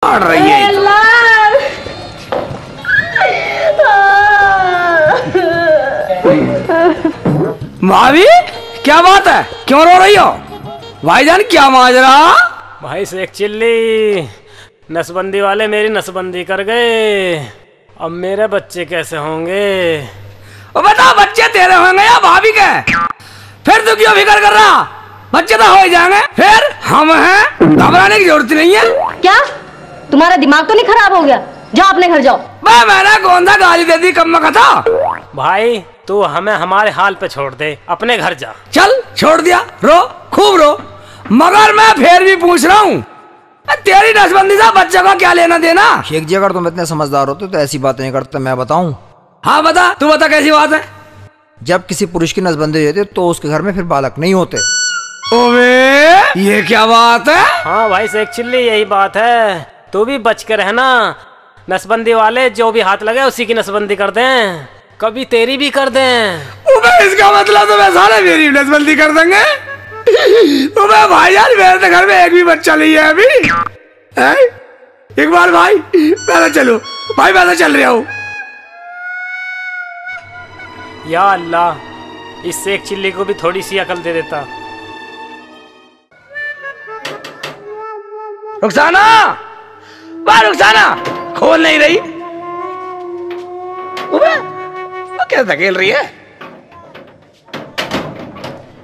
पड़ रही है। भाभी क्या बात है, क्यों रो रही हो? भाईजान क्या माजरा? भाई शेख चिल्ली, नसबंदी वाले मेरी नसबंदी कर गए, अब मेरे बच्चे कैसे होंगे? बता, बच्चे तेरे होंगे या भाभी के? फिर तू क्यों फिक्र कर रहा? बच्चे तो हो ही जाएंगे, फिर हम हैं, घबराने की जरूरत नहीं है। क्या तुम्हारा दिमाग तो नहीं खराब हो गया? जाओ अपने घर जाओ। मैंने कौन सा गाली दे दी कम का था? भाई तू हमें हमारे हाल पे छोड़ दे, अपने घर जा। चल छोड़ दिया, रो खूब रो, मगर मैं फिर भी पूछ रहा हूँ, तेरी नसबंदी से बच्चे का क्या लेना देना? शेख जी अगर तुम इतने समझदार होते तो ऐसी बातें नहीं करते, मैं बताऊं? हाँ बता, तू बता कैसी बात है? जब किसी पुरुष की नसबंदी होती है तो उसके घर में फिर बालक नहीं होते। ओवे, ये क्या बात है? हाँ भाई शेख चिल्ली, यही बात है, तू भी बच के रहना। नसबंदी वाले जो भी हाथ लगे उसी की नसबंदी कर दें, कभी तेरी भी कर दें। इसका मतलब तो मैं सारे मेरी नसबंदी कर देंगे? भाईजान मेरे तो घर में एक भी बच्चा नहीं है अभी। इकबाल भाई मैं तो चलूं, भाई मैं तो चल रहा हूँ। या अल्लाह, इस शेख चिल्ली को भी थोड़ी सी अकल दे देता। रुखसाना, रुखसाना खोल नहीं रही। वो क्या धकेल रही है?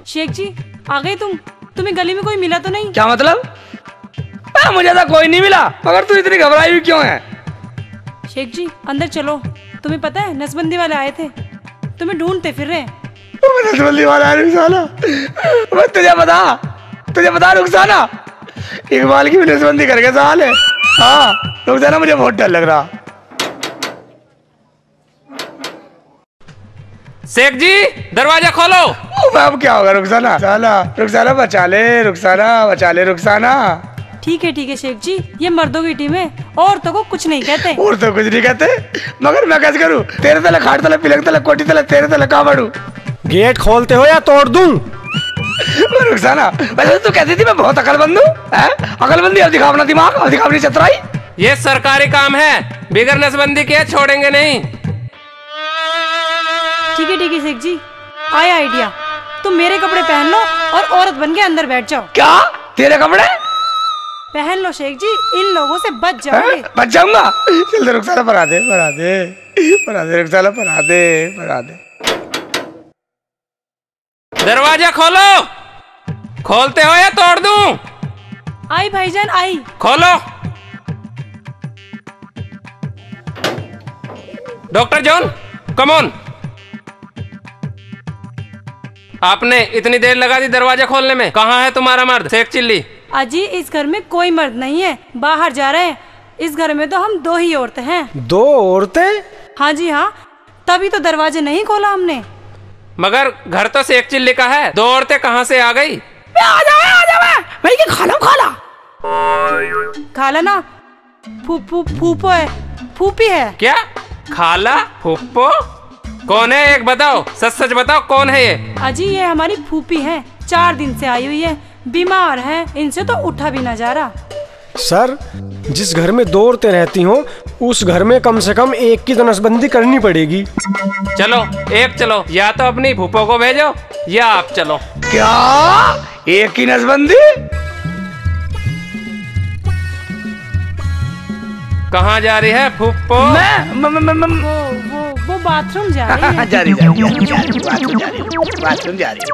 शेख जी आ गए तुम? तुम्हें गली में कोई मिला तो नहीं? क्या मतलब? मुझे तो कोई नहीं मिला, मगर तू इतनी घबराई हुई क्यों है? शेख जी अंदर चलो, तुम्हें पता है नसबंदी वाले आए थे, तुम्हें ढूंढते फिर रहे। नसबंदी वाला है रुखसाना? तुझे बता रुखसाना, इकबाल की भी नसबंदी करके साल है। हाँ रुखसाना, मुझे बहुत डर लग रहा। शेख जी दरवाजा खोलो। अब क्या होगा रुखसाना? रुखसाना बचा ले, रुखसाना बचा ले, रुखसाना। ठीक है शेख जी, ये मर्दों की टीम है, औरतों को कुछ नहीं कहते। और तो कुछ नहीं कहते, मगर मैं कैसे करूँ? तेरे तले खाट तले पिलक तले कोटी तले तेरे तले कहाँ बढ़ूं? गेट खोलते हो या तोड़ दूं? रुखसाना वैसे तू कहती थी मैं बहुत अकलमंद हूँ। अकलमंदी अब दिखा अपना दिमाग, अब दिखा अपनी चतुराई। ये सरकारी काम है, बिगर नसबंदी के छोड़ेंगे नहीं। ठीक है शेख जी, आया आइडिया, तुम मेरे कपड़े पहन लो और औरत बन के अंदर बैठ जाओ। क्या तेरे कपड़े पहन लो शेख जी, इन लोगों से बच जाओगे। बच जाऊंगा? चल रुखसाना परा दे रुखसाना, परा दे। दरवाजा खोलो। खोलते हो या तोड़ दूं? आई भाईजान आई। खोलो। Doctor John come on. आपने इतनी देर लगा दी दरवाजा खोलने में, कहाँ है तुम्हारा मर्द शेख चिल्ली? अजी इस घर में कोई मर्द नहीं है, बाहर जा रहे हैं। इस घर में तो हम 2 ही औरतें हैं। 2 औरतें? हाँ जी हाँ, तभी तो दरवाजे नहीं खोला हमने। मगर घर तो शेख चिल्ली का है, 2 औरतें कहाँ से आ गई? आ जावे भाई के खाला ना, फूफो है, फूफी है। क्या खाला फूफो? कौन है एक बताओ, सच बताओ कौन है ये? अजी ये हमारी फूफी है, 4 दिन से आई हुई है, बीमार है, इनसे तो उठा भी ना जा रहा। सर जिस घर में 2 औरतें रहती हों उस घर में कम से कम एक की तो नसबंदी करनी पड़ेगी। चलो, या तो अपनी फूफो को भेजो या आप चलो। क्या एक की नसबंदी? कहाँ जा रही है फूफो? वो बाथरूम जा रही है। बाथरूम जा रही।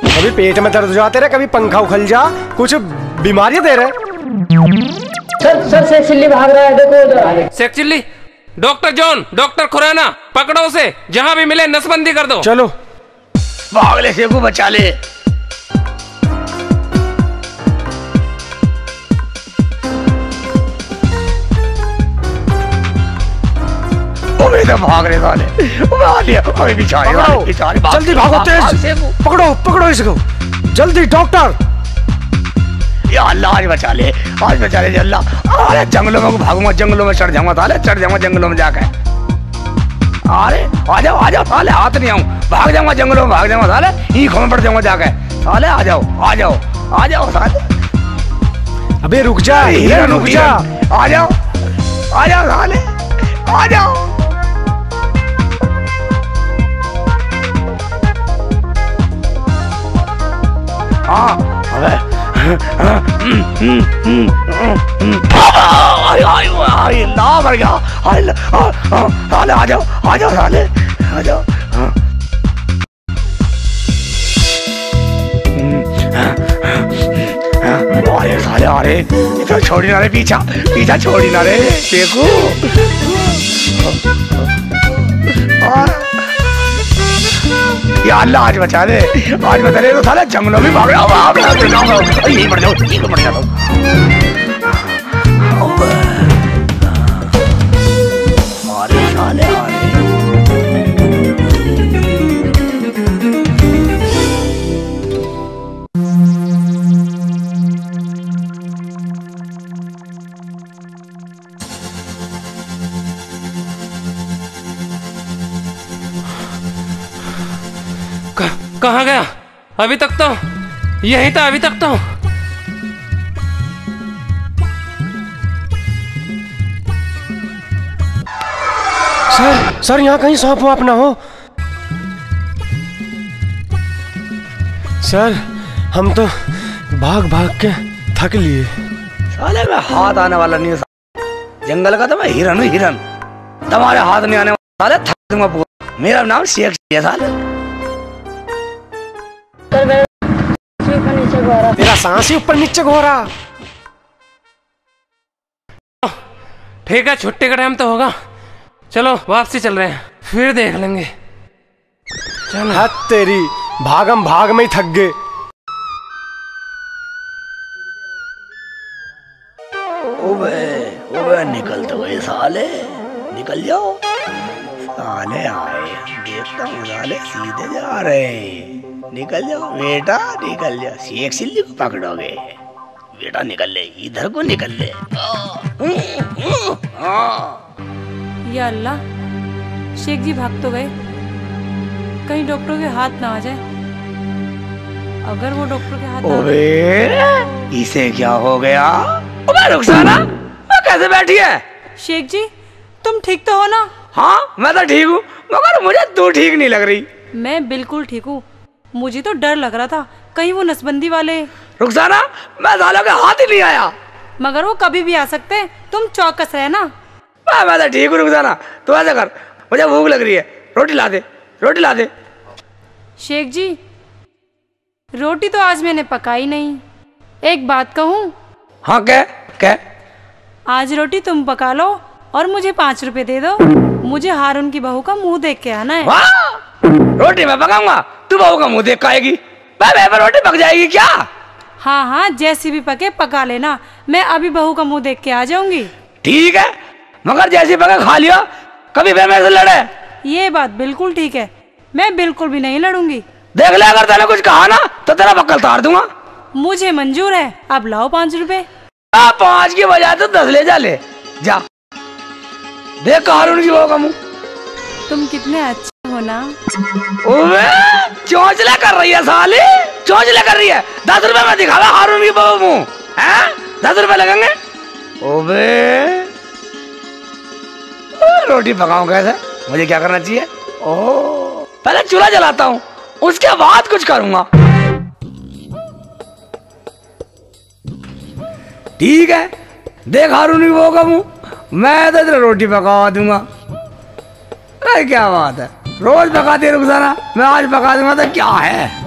कभी पेट में दर्द जाते रहे, कभी पंखा उखल जा, कुछ बीमारियां दे रहे। सर शेख चिल्ली भाग रहा है, देखो। Sheikh Chilli, doctor John, doctor Khurana, पकड़ो उसे, जहाँ भी मिले नसबंदी कर दो। चलो भाग ले, शेखू बचा ले। भाग रहे वाले, जल्दी भागो, तेज पकड़ो इसको, जल्दी डॉक्टर। या अल्लाह आज बचा ले अल्लाह। अरे जंगलों में भागूंगा, जंगलों में चढ़ जाऊंगा जंगलों में जाकर। अरे आ जाओ साले, हाथ नहीं आऊं, भाग जाऊंगा जंगलों में, भाग जाऊंगा साले, ही खोल पड़ जाऊंगा जाकर। साले आ जाओ आ जाओ साले। अबे रुक जा, हिरन रुक जा। आ जाओ साले, आ जाओ। हाँ अबे ला मर गया। साले आ जाओ साले, आ जाओ। अरे साले अरे इधर छोड़ी ना रे, पीछा छोड़ी ना रे, देखो। या अल्लाह आज बचा दे तो साले जंगलों में भाग रहा हूँ। यही मर जाओ। अरे साले अरे कहाँ गया? अभी तक तो यही था, अभी तक तो। सर यहाँ कहीं सांप वाप ना हो। सर हम तो भाग के थक लिए। साले मैं हाथ आने वाला नहीं है जंगल का, तो मैं हिरन हूँ हिरन। तुम्हारे हाथ नहीं आने वाला, साले थक दूंगा पूरा। मेरा नाम शेख है साले। तेरा सांस ही ऊपर नीचे हो रहा। ठीक है, छुट्टी का टाइम तो होगा, चलो वापसी चल रहे हैं, फिर देख लेंगे। चल हद तेरी, भाग में ही थक गए। ओबे निकल तो गए साले, निकल जाओ साले। आए देखता हूँ साले सीधे जा रहे। निकल जाओ बेटा, निकल जाओ। शेख सिल्ली को पकड़ोगे बेटा, निकल ले इधर को, निकल ले। या अल्लाह, शेख जी भाग तो गए, कहीं डॉक्टर के हाथ ना आ जाए। अगर वो डॉक्टर के हाथ ओबे इसे क्या हो गया? ओबे रुखसाना, वो कैसे बैठी है? शेख जी तुम ठीक तो हो ना? हाँ मैं तो ठीक हूँ, मगर मुझे तू ठीक नहीं लग रही। मैं बिल्कुल ठीक हूँ। मुझे तो डर लग रहा था कहीं वो नसबंदी वाले। रुखसाना मैं सालों के हाथ ही नहीं आया। मगर वो कभी भी आ सकते, तुम चौकस रहना। मैं तो ठीक हूँ रुखसाना, तू ऐसा कर, मुझे भूख लग रही है, रोटी ला दे। शेख जी रोटी तो आज मैंने पकाई नहीं। एक बात कहूँ? हाँ क्या? आज रोटी तुम पका लो और मुझे 5 रुपए दे दो। मुझे हारून की बहू का मुंह देख के आना है। रोटी मैं पकाऊंगा, तू बहू का मुंह देख के आएगी? रोटी पक जाएगी क्या? हाँ जैसी भी पके पका लेना, मैं अभी बहू का मुंह देख के आ जाऊंगी। ठीक है, मगर जैसी पके खा लियो, कभी वे मेरे से लड़े। ये बात बिल्कुल ठीक है, मैं बिल्कुल भी नहीं लड़ूंगी। देख ले, अगर तूने कुछ कहा ना तो तेरा बक्कल तार दूंगा। मुझे मंजूर है, अब लाओ 5 रुपए। 5 की बजाय तो 10 ले जा। देख हारून की बहू का मुंह। तुम कितने अच्छे हो ना। चौंचला कर रही है साली, चौंचला कर रही है। 10 रुपए में दिखावा हारून की बहू मुंह है? 10 रुपए लगेंगे। ओबे रोटी पकाऊं कैसे? मुझे क्या करना चाहिए? पहले चूल्हा जलाता हूँ, उसके बाद कुछ करूंगा। ठीक है, देख हारून की बहू का मुंह, मैं तो इधर रोटी पका दूंगा। अरे क्या बात है, रोज पकाते रुखसाना, मैं आज पका दूंगा तो क्या है।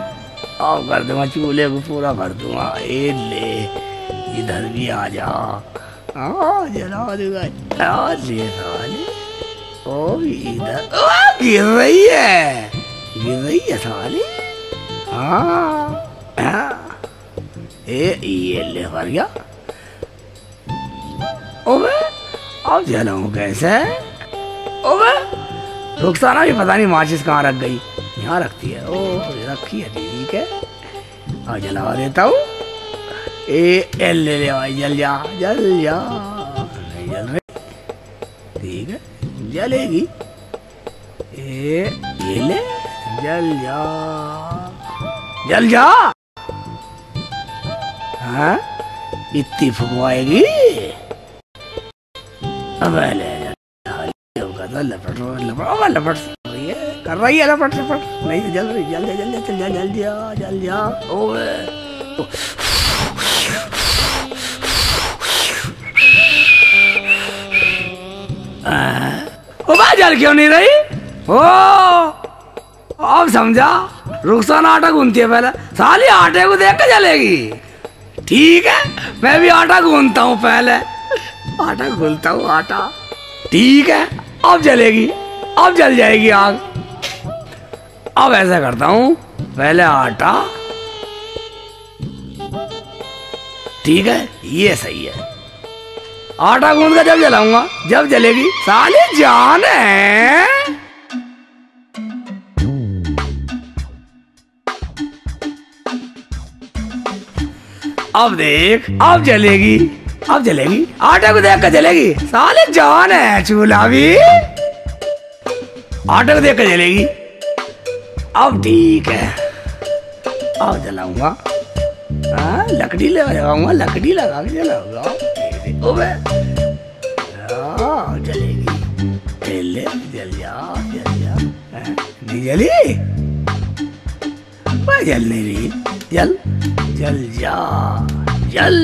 और कर दूंगा, चूल्हे को पूरा कर दूंगा। ए ले, इधर भी आ जा, जला दूंगा। ओ इधर गिर रही है साली। ये ले भर गया। ओबे अब जलाऊं कैसे? ओबे रुखसाना भी पता नहीं माचिस कहाँ रख गई, यहाँ रखती है। रखी है, ठीक है, और जला देता हूँ। ले भाई, जल जा। नहीं जल रही, ठीक है, जलेगी। ये ले, जल जा। हाँ इतनी फुकवाएगी? अबे ले लपट कर रही है लपट नहीं जल रही जल जा ओए ओ जल क्यों नहीं रही? ओ अब समझा, रुखसाना आटा गूंथती है पहले, साली आटे को देख के जलेगी। ठीक है मैं भी आटा गूंथता हूँ, पहले आटा गूंथता हूँ आटा। ठीक है अब जलेगी, अब जल जाएगी आग। अब ऐसा करता हूँ, पहले आटा, ठीक है ये सही है। आटा गूंथ कर जब जलाऊंगा, जब जलेगी साले जान है। अब देख, अब जलेगी, अब जलेगी, आटे को देख कर जलेगी, साले जान है चूल्हा भी। आटे को देख कर जलेगी। अब ठीक है, अब जलाऊंगा, लकड़ी लगाऊंगा, लकड़ी लगा के जलाऊंगा। जलेगी, जल जा, नहीं जली, जल नहीं रही, जल जा, जल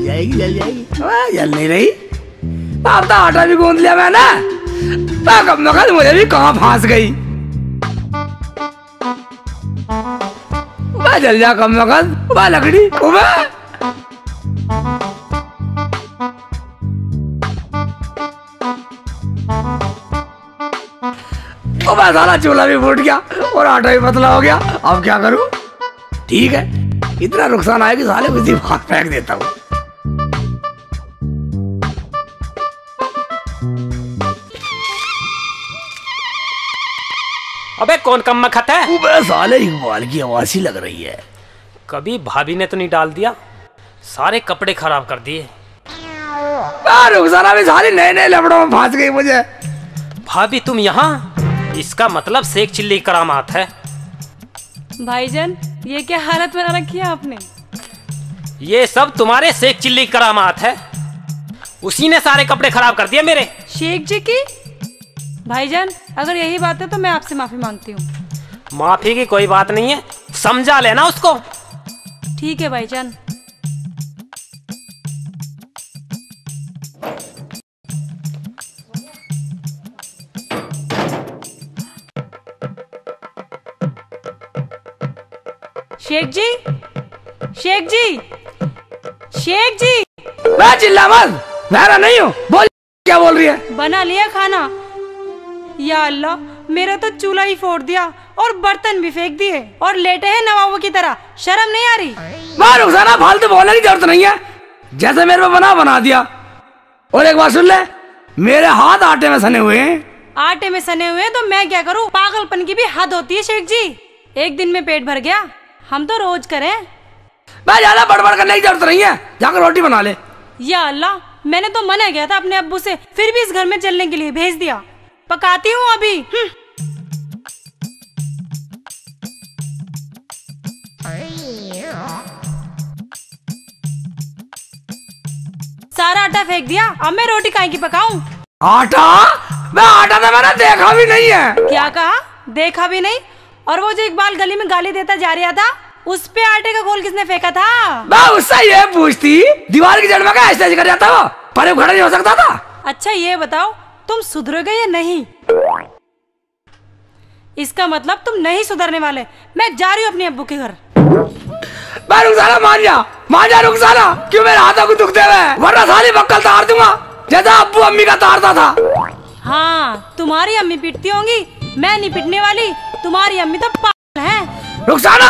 जाएगी, जल नहीं रही। अब तो आटा भी गूंथ लिया मैंने, कब नकल मुझे भी कहाँ फांस गई। जल जा कम नकल, लकड़ी सारा चूल्हा भी फूट गया और आटा भी पतला हो गया। अब क्या करूं? ठीक है इतना नुकसान आया कि साले को इसी बात फेंक देता हूँ। अबे कौन कम मखत है? अबे साले इकबाल की आवाज ही लग रही है। कभी भाभी ने तो नहीं डाल दिया, सारे कपड़े खराब कर दिए। रुखसाना भी साले नए नए लफड़ों में फंस गई मुझे। भाभी तुम यहाँ? इसका मतलब शेख चिल्ली की करामात है। भाईजान ये क्या हालत बना रखी है आपने? ये सब तुम्हारे शेख चिल्ली की करामात है, उसी ने सारे कपड़े खराब कर दिए मेरे। शेख जी की? भाईजान अगर यही बात है तो मैं आपसे माफी मांगती हूँ। माफी की कोई बात नहीं है, समझा लेना उसको। ठीक है भाईजान। शेख जी, शेख जी, शेख जी। मैं चिल्ला मत, मैं नहीं हूँ, बोल क्या बोल रही है? बना लिया खाना? या अल्लाह मेरा तो चूल्हा ही फोड़ दिया और बर्तन भी फेंक दिए और लेटे हैं नवाबों की तरह, शर्म नहीं आ रही? रुखसाना फालतू बोलने की जरूरत नहीं है, जैसे मेरे को बना दिया। और एक बात सुन ले, मेरे हाथ आटे में सने हुए हैं। आटे में सने हुए तो मैं क्या करूँ? पागलपन की भी हद होती है शेख जी। एक दिन में पेट भर गया, हम तो रोज करें। मैं ज्यादा बड़बड़ करने की जरूरत नहीं है, जाकर रोटी बना ले। या अल्लाह मैंने तो मना किया था अपने अब्बू से, फिर भी इस घर में चलने के लिए भेज दिया। पकाती हूँ अभी। सारा आटा फेंक दिया, अब मैं रोटी काहे की पकाऊं? आटा? मैं आटा तो मैंने देखा भी नहीं है। क्या कहा? देखा भी नहीं? और वो जो इकबाल गली में गाली देता जा रहा था, उस पे आटे का घोल किसने फेंका था? मैं उससे ये पूछती, दीवार की जड़ में क्या ऐसे कर जाता वो, पर खड़ा नहीं हो सकता था। अच्छा ये बताओ तुम सुधरोगे या नहीं? इसका मतलब तुम नहीं सुधरने वाले। मैं जा रही हूँ अपने अब्बू के घर। रुखसाना मान जा रुखसाना, क्यों मेरे हाथों को दुख दे रहा है? वरना साली बक्कल तार दूंगा जैसा अब्बू अम्मी का तारता था। हाँ तुम्हारी अम्मी पीटती होंगी, मैं नहीं पीटने वाली। तुम्हारी अम्मी तो पागल है। रुखसाना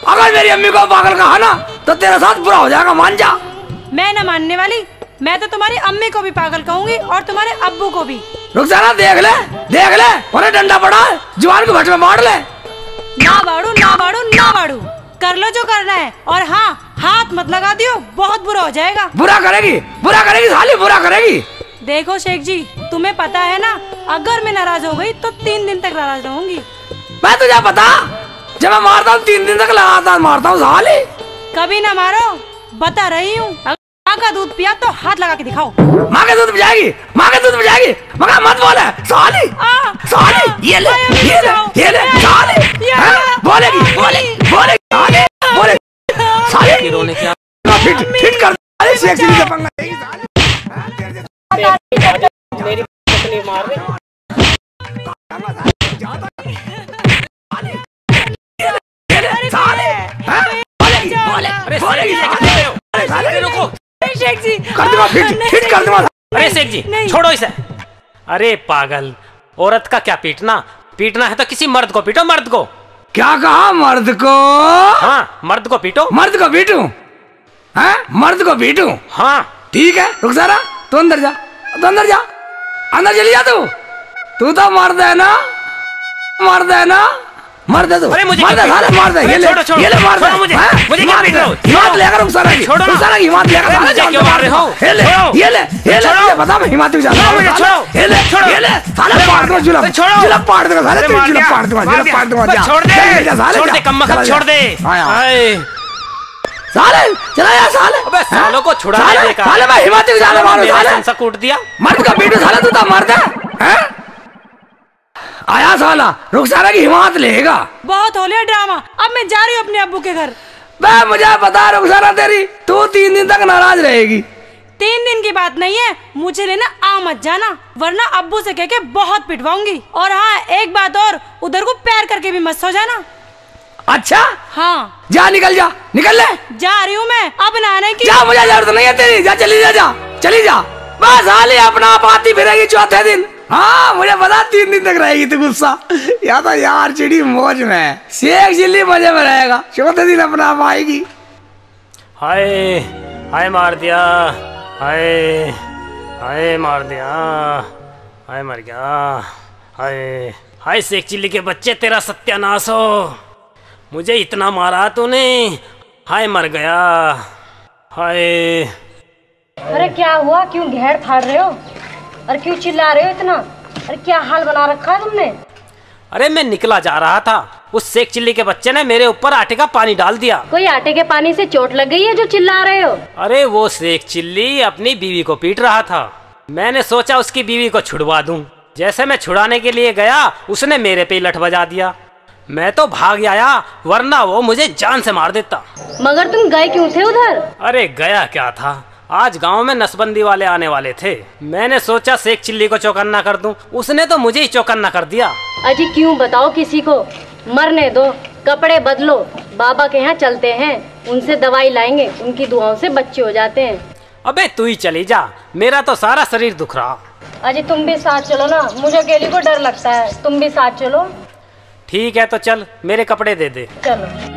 अगर मेरी अम्मी को पागल कहा ना तो तेरे साथ बुरा हो जाएगा, मान जा। मैं न मानने वाली, मैं तो तुम्हारी अम्मी को भी पागल कहूंगी और तुम्हारे अब्बू को भी। रुखसाना देख ले और डंडा पड़ा है, जुबान को भट में मार ले। ना बाड़ू ना बाड़ू ना बाड़ू, कर लो जो करना है। और हाँ हाथ मत लगा दियो, बहुत बुरा हो जाएगा। बुरा करेगी साली, बुरा करेगी। देखो शेख जी तुम्हें पता है ना, अगर मैं नाराज हो गई तो 3 दिन तक नाराज रहूंगी। मैं तुझे पता, जब मैं मारता हूँ 3 दिन तक लगातार मारता हूँ साली। कभी ना मारो, बता रही हूँ। माँ का दूध पिया तो हाथ लगा के दिखाओ। माँ का दूध पिया जाएगी, माँ का दूध पिया जाएगी, मगर मत बोले साली, साली ये ले, ये ले, ये ले, साली बोलेगी, बोलेगी, बोलेगी, साली बोलेगी, साली रोने क्या फिट कर साली शेख चिल्ली से पंगा लेगी साली। मेरी पत्नी मार रही। शेख जी कर दूंगा, फिट कर दूंगा। अरे शेख जी छोड़ो इसे। अरे पागल, औरत का क्या पीटना, पीटना है तो किसी मर्द को पीटो, मर्द को। क्या कहा, मर्द को? हाँ मर्द को पीटो। मर्द को पीटूं? हैं? मर्द को पीटूं? हाँ ठीक है, रुक जरा, तू अंदर जा, तू अंदर जा, अंदर चली जा तू तो मर्द है ना, मर्द है ना, मर्द है तू। अरे मुझे मर्द है, साले मर्द है, ये ले, ये ले मार दे मुझे, मुझे क्या पीट रहे हो? हिम्मत लेकर रुखसारा की, रुखसारा की हिम्मत लेकर मुझे क्यों मार रहे हो? ये ले, ये ले, ये ले, मुझे बता मैं हिम्मत जा रहा हूं, ये ले, ये ले, साले पाड़ दूंगा जुलम, जुलम पाड़ दूंगा साले, तेरी जुलम पाड़ दूंगा, जुलम पाड़ दूंगा। जा छोड़ दे, छोड़ दे कम्बख्त, छोड़ दे। साले चला जा साले। अबे सालों को छुड़ा दे का। साले मैं हिम्मत जा रहा हूं, साले संसा कूट दिया। मर्द का पीटू साले, तू तो मर्द है? आया साला, रुखसारा की हिम्मत लेगा। बहुत हो लिया ड्रामा, अब मैं जा रही हूँ अपने अब्बू के घर। बे मुझे पता रुखसारा, तेरी तू 3 दिन तक नाराज रहेगी। 3 दिन की बात नहीं है, मुझे लेना आ मत जाना, वरना अब्बू से कह के बहुत पिटवाऊंगी। और हाँ एक बात और, उधर को पैर करके भी मत सो जाना। अच्छा हाँ जा, निकल जा, निकल ले। जा रही हूँ मैं अब नहाने की। जा, मुझे जरूरत नहीं है तेरी, जा चली जा, जा चली जा। बस हाली अपना आप आती फिरेगी चौथे दिन। हाँ मुझे पता 3 दिन तक रहेगी तू गुस्सा, या तो यार चिड़ी मौज में, शेख चिल्ली मजे में रहेगा, चौथे दिन अपना आप आएगी। हाय हाय मार दिया, हाय हाय मार दिया, हाय मर गया, हाय हाय शेख चिल्ली के बच्चे, तेरा सत्यानाश हो। मुझे इतना मारा तूने, हाय मर गया, हाय। अरे क्या हुआ, क्यों घेर फाड़ रहे हो और क्यों चिल्ला रहे हो इतना? अरे क्या हाल बना रखा है तुमने? अरे मैं निकला जा रहा था, उस शेख चिल्ली के बच्चे ने मेरे ऊपर आटे का पानी डाल दिया। कोई आटे के पानी से चोट लग गई है जो चिल्ला रहे हो? अरे वो शेख चिल्ली अपनी बीवी को पीट रहा था, मैंने सोचा उसकी बीवी को छुड़वा दूं। जैसे मैं छुड़ाने के लिए गया, उसने मेरे पे लठ बजा दिया। मैं तो भाग आया, वरना वो मुझे जान से मार देता। मगर तुम गए क्यों थे उधर? अरे गया क्या था, आज गांव में नसबंदी वाले आने वाले थे, मैंने सोचा शेख चिल्ली को चौकन्ना कर दूं, उसने तो मुझे ही चौकन्ना कर दिया। अजी क्यों बताओ किसी को, मरने दो, कपड़े बदलो, बाबा के यहाँ चलते हैं, उनसे दवाई लाएंगे, उनकी दुआओं से बच्चे हो जाते हैं। अबे तू ही चली जा, मेरा तो सारा शरीर दुख रहा। अजी तुम भी साथ चलो ना, मुझे अकेली को डर लगता है, तुम भी साथ चलो। ठीक है तो चल, मेरे कपड़े दे दे। चलो।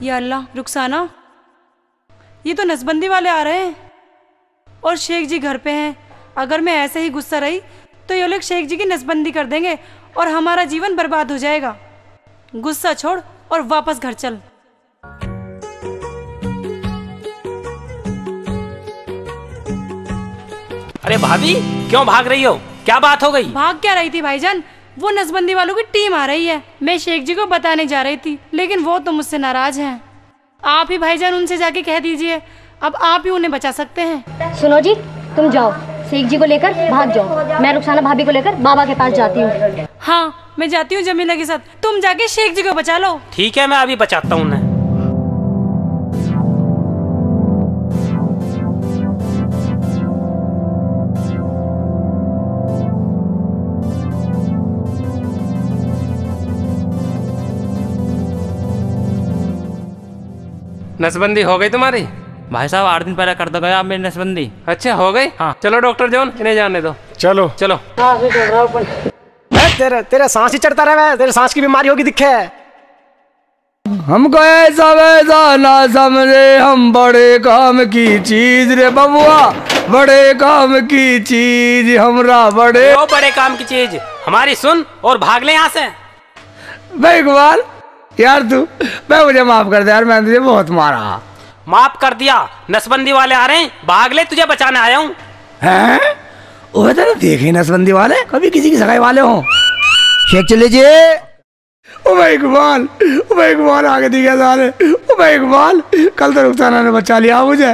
या अल्लाह, रुखसाना, ये तो नसबंदी वाले आ रहे हैं और शेख जी घर पे हैं। अगर मैं ऐसे ही गुस्सा रही तो ये लोग शेख जी की नसबंदी कर देंगे और हमारा जीवन बर्बाद हो जाएगा। गुस्सा छोड़ और वापस घर चल। अरे भाभी क्यों भाग रही हो, क्या बात हो गई? भाग क्या रही थी भाईजान, वो नसबंदी वालों की टीम आ रही है। मैं शेख जी को बताने जा रही थी, लेकिन वो तो मुझसे नाराज हैं। आप ही भाईजान उनसे जाके कह दीजिए, अब आप ही उन्हें बचा सकते हैं। सुनो जी, तुम जाओ, शेख जी को लेकर भाग जाओ, मैं रुखसाना भाभी को लेकर बाबा के पास जाती हूँ। हाँ मैं जाती हूँ जमीला के साथ, तुम जाके शेख जी को बचा लो। ठीक है, मैं अभी बचाता हूँ उन्हें। नसबंदी हो गई तुम्हारी? भाई साहब 8 दिन पहले कर दो गया आप मेरी नसबंदी। अच्छा हो गई? हाँ। चलो डॉक्टर जॉन, इन्हें जाने दो। चलो चलो। तेरे सांस ही चढ़ता रहे, तेरे सांस की बीमारी होगी दिखे। हमको ऐसा वैसा ना समझे, हम बड़े काम की चीज रे बबुआ, बड़े काम की चीज हमरा बड़े। वो बड़े काम की चीज हमारी सुन और भाग ले यहाँ से। भाई इकबाल यार तू, मैं मुझे माफ कर दे यार, मैंने तुझे बहुत मारा। माफ कर दिया, नसबंदी वाले आ रहे हैं, भाग ले, तुझे बचाने आया हूँ। हैं? वो तो देखे नसबंदी वाले कभी किसी की सगाई वाले हों। शेख चले जी। ओ भाई इकबाल आगे दिखे सारे। ओ भाई इकबाल, कल तो रुखसाना ने बचा लिया मुझे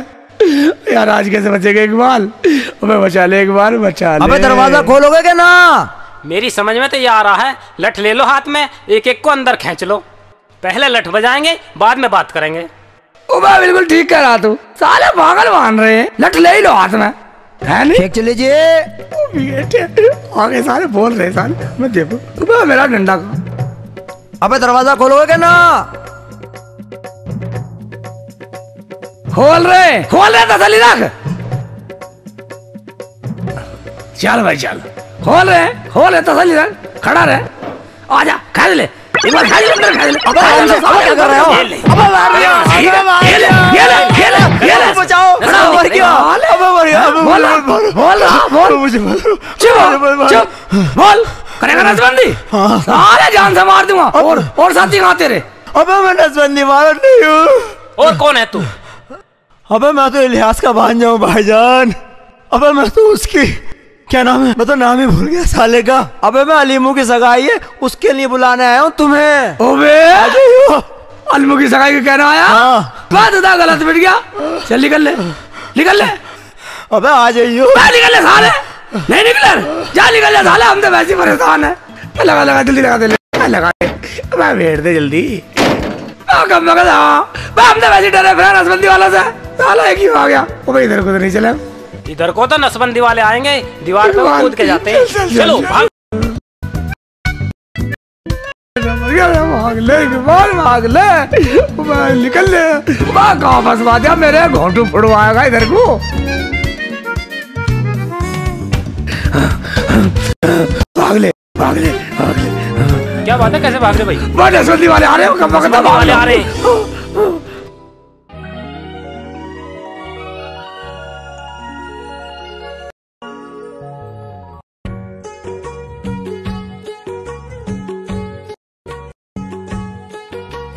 यार, आज कैसे बचेगा इकबाल? ओ भाई बचा ले इकबाल, बचा ले। अबे दरवाजा खोलोगे क्या ना? मेरी समझ में तो ये आ रहा है, लठ ले लो हाथ में, एक एक को अंदर खींच लो, पहले लठ बजाएंगे बाद में बात करेंगे। ओ भाई बिल्कुल ठीक कह रहा तू, साले पागल मान रहे हैं, लठ ले ही लो हाथ में, है नहीं? शेख चले जी। आगे सारे बोल रहे साले, मैं देखो मेरा डंडा का। अबे दरवाजा खोलोगे क्या ना? खोल रहे तसली रख। चल भाई चल, खोल रहे तसली रख, खड़ा रहे, आजा खा ले एक बार, खा ले अंदर, खा ले। अबे हमसे सवाल क्या कर रहे हो? अबे मार दिया, ये बचाओ। मर गया, अबे मर गया। बोल मुझे चुप बोल, करेगा नसबंदी? सारे जान से मार दूंगा। और साथी कहाँ तेरे? अबे मैं नसबंदी वाला नहीं हूँ। और कौन है तू? अबे मैं तो इलियास का भांजा हूँ भाईजान। अबे मैं तो उसकी, क्या नाम है, मैं तो नाम ही भूल गया साले का। अबे मैं अलीमू की सगाई है, उसके लिए बुलाने आया हूँ तुम्हें। ओबे अलीमू की सगाई को कहना आया? बात उदा गलत बैठ गया, चल निकल ले। अबे आ जाइयो। निकल ले साले, नहीं निकल, जा निकल ले साले, हम तो वैसे ही परेशान है। लगा जल्दी लगा दे, मैं बैठ दे जल्दी। हम तो वैसे डरे फिर नसबंदी वाला से, साला एक ही आ गया। ओ भाई इधर को तो नहीं चले, इधर को तो नसबंदी वाले आएंगे, दीवार पे कूद के जाते हैं। चलो भाग। भाग ले, निकल ले। कहाँ फंसवा दिया मेरे, घोंटू फुड़वाएगा इधर को। भाग ले। क्या बात है, कैसे भाग रहे भाई? नसबंदी वाले आ रहे हो, कब वाले आ रहे हैं।